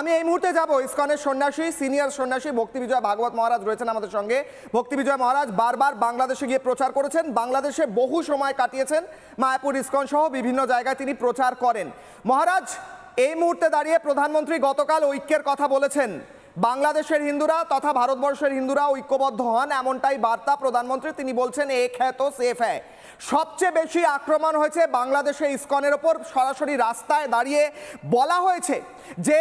আমি এই মুহূর্তে যাব ইসকনের সন্ন্যাসী, সিনিয়র সন্ন্যাসী ভক্তি বিজয় ভাগবত মহারাজ রয়েছেন আমাদের সঙ্গে। ভক্তি বিজয় মহারাজ বারবার বাংলাদেশে গিয়ে প্রচার করেছেন, বাংলাদেশে বহু সময় কাটিয়েছেন, মায়াপুর ইসকন সহ বিভিন্ন জায়গায় তিনি প্রচার করেন। মহারাজ, এই মুহূর্তে দাঁড়িয়ে প্রধানমন্ত্রী গতকাল ঐক্যের কথা বলেছেন, বাংলাদেশের হিন্দুরা তথা ভারতবর্ষের হিন্দুরা ঐক্যবদ্ধ হন, এমনটাই বার্তা প্রধানমন্ত্রী। তিনি বলছেন এক হ্যায় তো সেফ হ্যায়। সবচেয়ে বেশি আক্রমণ হয়েছে বাংলাদেশে ইসকনের ওপর। সরাসরি রাস্তায় দাঁড়িয়ে বলা হয়েছে যে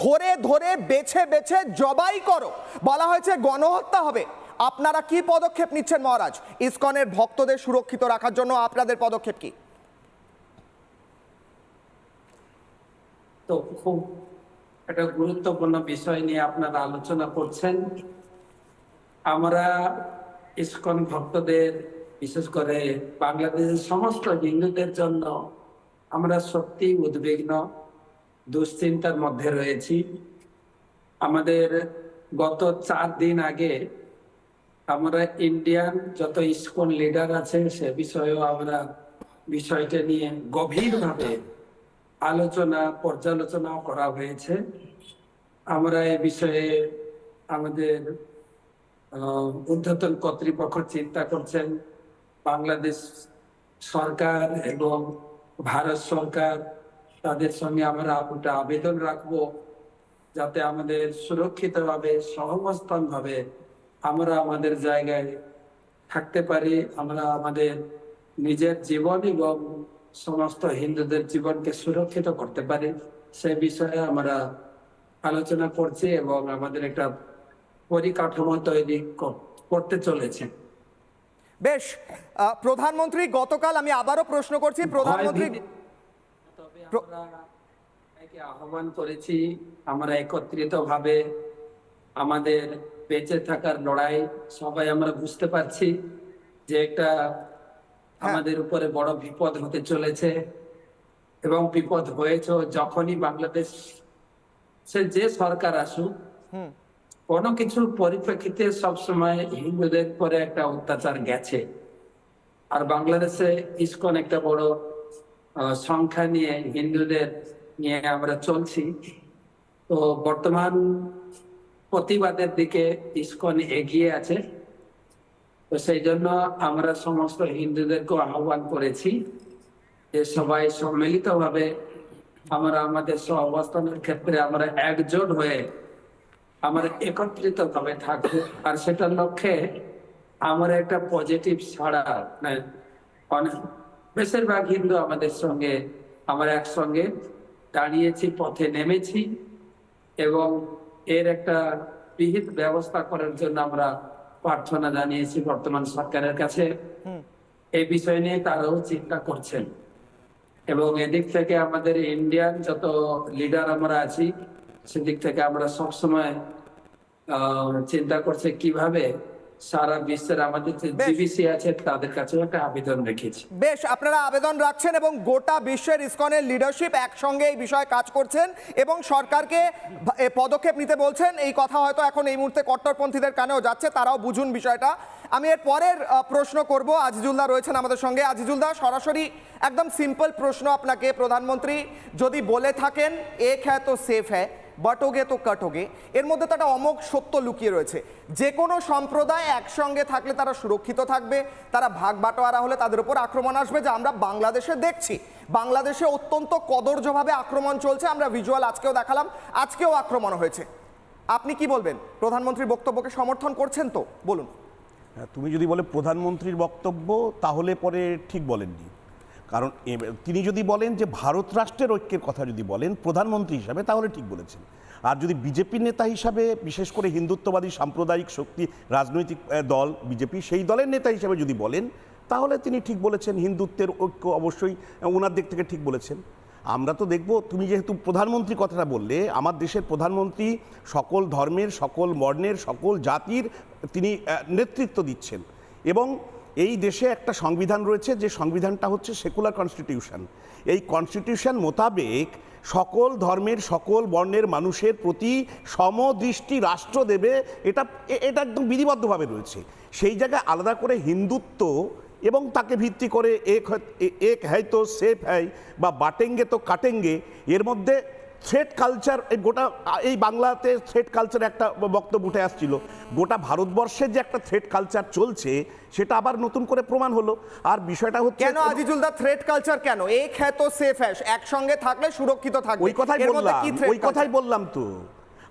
ধরে ধরে বেছে বেছে জবাই করো, বলা হয়েছে গণহত্যা হবে। আপনারা কি পদক্ষেপ নিচ্ছেন মহারাজ ইসকনের ভক্তদের সুরক্ষিত রাখার জন্য? আপনাদের পদক্ষেপ কি? তো খুব একটা গুরুত্বপূর্ণ বিষয় নিয়ে আপনারা আলোচনা করছেন। আমরা ইসকন ভক্তদের, বিশেষ করে বাংলাদেশের সমস্ত হিন্দুদের জন্য আমরা সত্যি উদ্বিগ্ন, দুশ্চিন্তার মধ্যে রয়েছি। আমাদের গত 4 দিন আগে আমরা ইন্ডিয়ান যত ইসকন লিডার আছে সে বিষয়েও আমরা বিষয়টা নিয়ে গভীরভাবে পর্যালোচনা করা হয়েছে। আমরা এ বিষয়ে আমাদের ঊর্ধ্বতন কর্তৃপক্ষ চিন্তা করছেন, বাংলাদেশ সরকার এবং ভারত সরকার, তাদের সঙ্গে আমরা একটা আবেদন রাখবো যাতে আমাদের সুরক্ষিতভাবে সহাবস্থান ভাবে আমরা আমাদের জায়গায় থাকতে পারি, আমরা আমাদের নিজের জীবন এবং সমস্ত হিন্দুদের জীবনকে সুরক্ষিত করতে পারি। সে বিষয়ে আমরা আলোচনা করছি এবং আমাদের একটা পরিকাঠামো তৈরি করতে চলেছে। বেশ, প্রধানমন্ত্রী গতকাল, আমি আবারও প্রশ্ন করছি, প্রধানমন্ত্রী তবে আমরা একে আহ্বান করেছি, আমরা একত্রিত ভাবে আমাদের বেঁচে থাকার লড়াই, সবাই আমরা বুঝতে পারছি যে একটা আমাদের উপরে বড় বিপদ হতে চলেছে এবং বিপদ হয়েছে। যখনই বাংলাদেশ যে সরকার আসুক, কোনো কিছুর পরিপ্রেক্ষিতে সবসময় হিন্দুদের পরে একটা অত্যাচার গেছে। আর বাংলাদেশে ইসকন একটা বড় সংখ্যা নিয়ে হিন্দুদের নিয়ে আমরা চলছি। তো বর্তমান প্রতিবাদের দিকে ইসকন এগিয়ে আছে। তো সেই জন্য আমরা সমস্ত হিন্দুদেরকে আহ্বান করেছি যে সবাই সম্মিলিতভাবে আমরা আমাদের সহাবস্থানের ক্ষেত্রে আমরা একজোট হয়ে আমরা একত্রিত ভাবে থাকবো। আর সেটার লক্ষ্যে আমরা একটা পজিটিভ ছাড়া বেশিরভাগ হিন্দু আমাদের সঙ্গে আমরা একসঙ্গে দাঁড়িয়েছি, পথে নেমেছি এবং এর একটা বিহিত ব্যবস্থা করার জন্য আমরা প্রার্থনা জানিয়েছি বর্তমান সরকারের কাছে। এই বিষয় নিয়ে তারাও চিন্তা করছেন এবং এদিক থেকে আমাদের ইন্ডিয়ান যত লিডার আমরা আছি সেদিক থেকে আমরা সবসময় চিন্তা করছি কিভাবে সারা বিশ্বের আমাদের যে জিবিসি আছে তাদের কাছেও একটা আবেদন রেখেছি। বেশ, আপনারা আবেদন রাখছেন এবং গোটা বিশ্বের ইসকনের লিডারশিপ একসঙ্গে এই বিষয়ে কাজ করছেন এবং সরকারকে পদক্ষেপ নিতে বলছেন। এই কথা হয়তো এখন এই মুহূর্তে কট্টরপন্থীদের কানেও যাচ্ছে, তারাও বুঝুন বিষয়টা। আমি এর পরের প্রশ্ন করব, আজিজুল্লাহ রয়েছেন আমাদের সঙ্গে। আজিজুল্লাহ, সরাসরি একদম সিম্পল প্রশ্ন আপনাকে। প্রধানমন্ত্রী যদি বলে থাকেন এক হ্যায় তো সেফ হ্যায়, বাটোগে তো কাটোগে, এর মধ্যে তো একটা অমোঘ সত্য লুকিয়ে রয়েছে। যে কোনো সম্প্রদায় একসঙ্গে থাকলে তারা সুরক্ষিত থাকবে, তারা ভাগ বাটোয়ারা হলে তাদের উপর আক্রমণ আসবে, যা আমরা বাংলাদেশে দেখছি। বাংলাদেশে অত্যন্ত কদর্যভাবে আক্রমণ চলছে, আমরা ভিজুয়াল আজকেও দেখালাম, আজকেও আক্রমণ হয়েছে। আপনি কি বলবেন? প্রধানমন্ত্রীর বক্তব্যকে সমর্থন করছেন তো? বলুন। তুমি যদি বলে প্রধানমন্ত্রীর বক্তব্য, তাহলে পরে ঠিক বলেননি। কারণ তিনি যদি বলেন যে ভারত রাষ্ট্রের ঐক্যের কথা যদি বলেন প্রধানমন্ত্রী হিসাবে, তাহলে ঠিক বলেছেন। আর যদি বিজেপির নেতা হিসাবে, বিশেষ করে হিন্দুত্ববাদী সাম্প্রদায়িক শক্তি রাজনৈতিক দল বিজেপি, সেই দলের নেতা হিসাবে যদি বলেন, তাহলে তিনি ঠিক বলেছেন। হিন্দুত্বের ঐক্য অবশ্যই ওনার দিক থেকে ঠিক বলেছেন। আমরা তো দেখব, তুমি যেহেতু প্রধানমন্ত্রী কথাটা বললে, আমার দেশের প্রধানমন্ত্রী সকল ধর্মের, সকল বর্ণের, সকল জাতির তিনি নেতৃত্ব দিচ্ছেন এবং এই দেশে একটা সংবিধান রয়েছে, যে সংবিধানটা হচ্ছে সেকুলার কনস্টিটিউশন। এই কনস্টিটিউশন মোতাবেক সকল ধর্মের, সকল বর্ণের মানুষের প্রতি সমদৃষ্টি রাষ্ট্র দেবে, এটা একদম বিধিবদ্ধভাবে রয়েছে। সেই জায়গায় আলাদা করে হিন্দুত্ব এবং তাকে ভিত্তি করে এক হ্যায় তো সেফ হ্যায় বা বাটেঙ্গে তো কাটেঙ্গে, এর মধ্যে থ্রেড কালচার, এই গোটা এই বাংলাতে থ্রেড কালচার একটা বক্তব্য উঠে আসছিল, গোটা ভারতবর্ষের যে একটা থ্রেড কালচার চলছে সেটা আবার নতুন করে প্রমাণ হলো। আর বিষয়টা হচ্ছে কেন আজিজুল দা থ্রেট কালচার কেন? এক হ্যাঁ তো সেফ হ্যাঁ, একসঙ্গে থাকলে সুরক্ষিত থাকবে, ওই কথাই এর মধ্যে বললাম, কি threat ওই কথাই culture? বললাম তো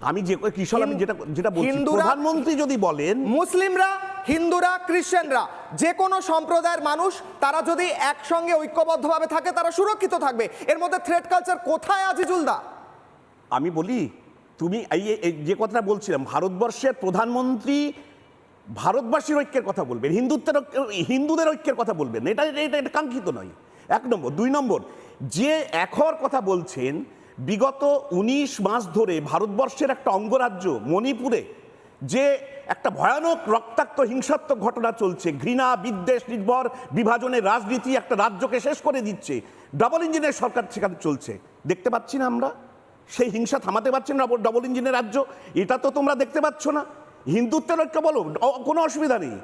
আমি, যে কিশোর আমি যেটা বলছি, হিন্দুরা- প্রধানমন্ত্রী যদি বলেন, মুসলিমরা, হিন্দুরা, খ্রিশ্চানরা, যে কোনো সম্প্রদায়ের মানুষ তারা যদি একসঙ্গে ঐক্যবদ্ধভাবে থাকে তারা সুরক্ষিত থাকবে, এর মধ্যে থ্রেট কালচার কোথায় আজিজুল দা? আমি বলি, তুমি এই যে কথাটা বলছিলাম, ভারতবর্ষের প্রধানমন্ত্রী ভারতবাসীর ঐক্যের কথা বলবেন, হিন্দুদের ঐক্যের কথা বলবেন, এটা এটা এটা কাঙ্ক্ষিত নয়, 1 নম্বর। 2 নম্বর, যে একর কথা বলছেন, বিগত 19 মাস ধরে ভারতবর্ষের একটা অঙ্গরাজ্য মণিপুরে যে একটা ভয়ানক রক্তাক্ত হিংসাত্মক ঘটনা চলছে, ঘৃণা, বিদ্বেষ নির্ভর বিভাজনের রাজনীতি একটা রাজ্যকে শেষ করে দিচ্ছে, ডাবল ইঞ্জিনের সরকার সেখানে চলছে, দেখতে পাচ্ছি না আমরা? সেই হিংসা থামাতে পারছেন না ডবল ইঞ্জিনের রাজ্য, এটা তো তোমরা দেখতে পাচ্ছ না? হিন্দুত্বের ঐক্য বলো, কোনো অসুবিধা নেই,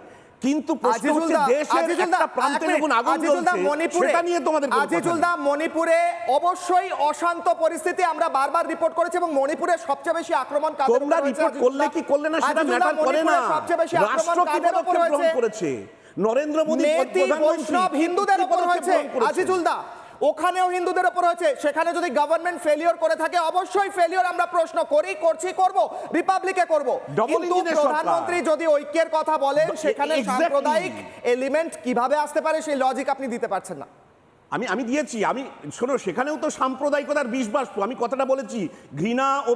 কিন্তু প্রশ্ন হচ্ছে দেশের একটা প্রান্তে যখন আগুন জ্বলছে, সেটা নিয়ে তোমাদের কোনো কথা নেই। আজিজুল দা, মণিপুরে অবশ্যই অশান্ত পরিস্থিতি আমরা বারবার রিপোর্ট করেছি, এবং মণিপুরে সবচেয়ে বেশি আক্রমণ কাদের উপর তোমরা হয়েছে? রিপোর্ট করলে কি করলে না সেটা আজিজুল দা, ম্যাটার করে না, মণিপুরে সবচেয়ে বেশি আক্রমণ রাষ্ট্র কি কাদের উপর পদক্ষেপ গ্রহণ হয়েছে? করেছে? নরেন্দ্র মোদী নেতি বৈষ্ণব হিন্দুদের উপর হয়েছে আজিজুল দা, ওখানেও হিন্দুদের উপর হয়েছে। সেখানে যদি গভর্নমেন্ট ফেলিওর করে থাকে, অবশ্যই ফেলিওর আমরা প্রশ্ন করব, রিপাবলিকে করব, কিন্তু প্রধানমন্ত্রী যদি ঐক্যের কথা বলেন, সেখানে সাম্প্রদায়িক এলিমেন্ট কিভাবে আসতে পারে সেই লজিক আপনি দিতে পারছেন না। আমি দিয়েছি, আমি শোনো, সেখানেও তো সাম্প্রদায়িকতার বিষ বাষ্প, আমি কথাটা বলেছি, ঘৃণা ও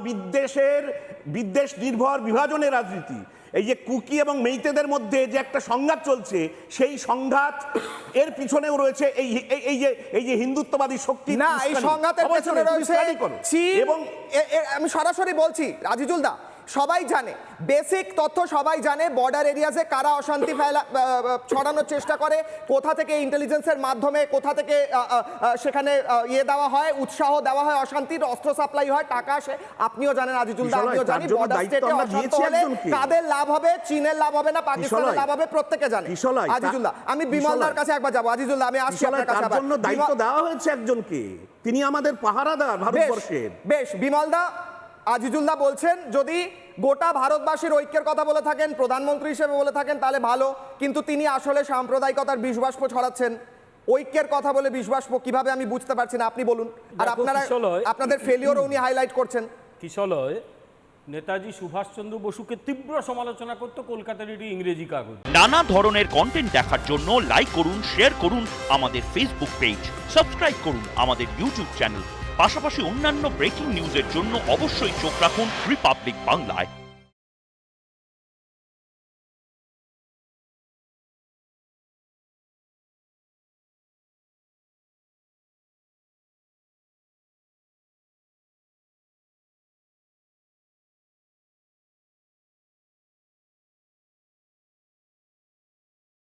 বিদ্বেষ নির্ভর বিভাজনের রাজনীতি, এই যে কুকি এবং মেইতেদের মধ্যে যে একটা সংঘাত চলছে, সেই সংঘাত এর পিছনেও রয়েছে এই যে হিন্দুত্ববাদী শক্তি। না, এই সংঘাতের পেছনে রয়েছে চীন, এবং আমি সরাসরি বলছি আজিজুল দা, সবাই জানে, বেসিক তথ্য সবাই জানে, বর্ডার এরিয়াতে কারা অশান্তি ছড়ানোর চেষ্টা করে, কোথা থেকে ইন্টেলিজেন্সের মাধ্যমে, কোথা থেকে সেখানে দেওয়া হয়, উৎসাহ দেওয়া হয়, অশান্তির অস্ত্র সাপ্লাই হয়, টাকা আসে, আপনিও জানেন আজিজুল দা, আমিও জানি, বর্ডার স্টেটে অশান্ত হলে কাদের লাভ হবে? চীনের লাভ হবে না পাকিস্তানের লাভ হবে? প্রত্যেকে জানে। আজিজুল দা, আমি বিমলদার কাছে একবার যাবো। আজিজুল দা, আমি আসছি আপনার কাছে। তার জন্য দায়িত্ব দেওয়া হয়েছে একজনকে, তিনি আমাদের পাহারাদার ভারতবর্ষের। বেশ, বিমলদা, আজিজুল্লাহ বলছেন যদি গোটা ভারতবাসীর ঐক্যের কথা বলে থাকেন, প্রধানমন্ত্রী হিসেবে বলে থাকেন, তাহলে ভালো, কিন্তু তিনি আসলে সাম্প্রদায়িকতার বিষবাষ্প ছড়াচ্ছেন। ঐক্যের কথা বলে বিষবাষ্প কিভাবে আমি বুঝতে পারছি না, আপনি বলুন। আর আপনাদের ফেলিওরও উনি হাইলাইট করছেন। কিশলয় নেতাজি সুভাষচন্দ্র বসুকে তীব্র সমালোচনা করতো কলকাতার একটি ইংরেজি কাগজ। নানা ধরনের কন্টেন্ট দেখার জন্য লাইক করুন, শেয়ার করুন আমাদের ফেসবুক পেজ, সাবস্ক্রাইব করুন আমাদের ইউটিউব চ্যানেল, পাশাপাশি অন্যান্য ব্রেকিং নিউজের জন্য অবশ্যই চোখ রাখুন রিপাবলিক বাংলায়।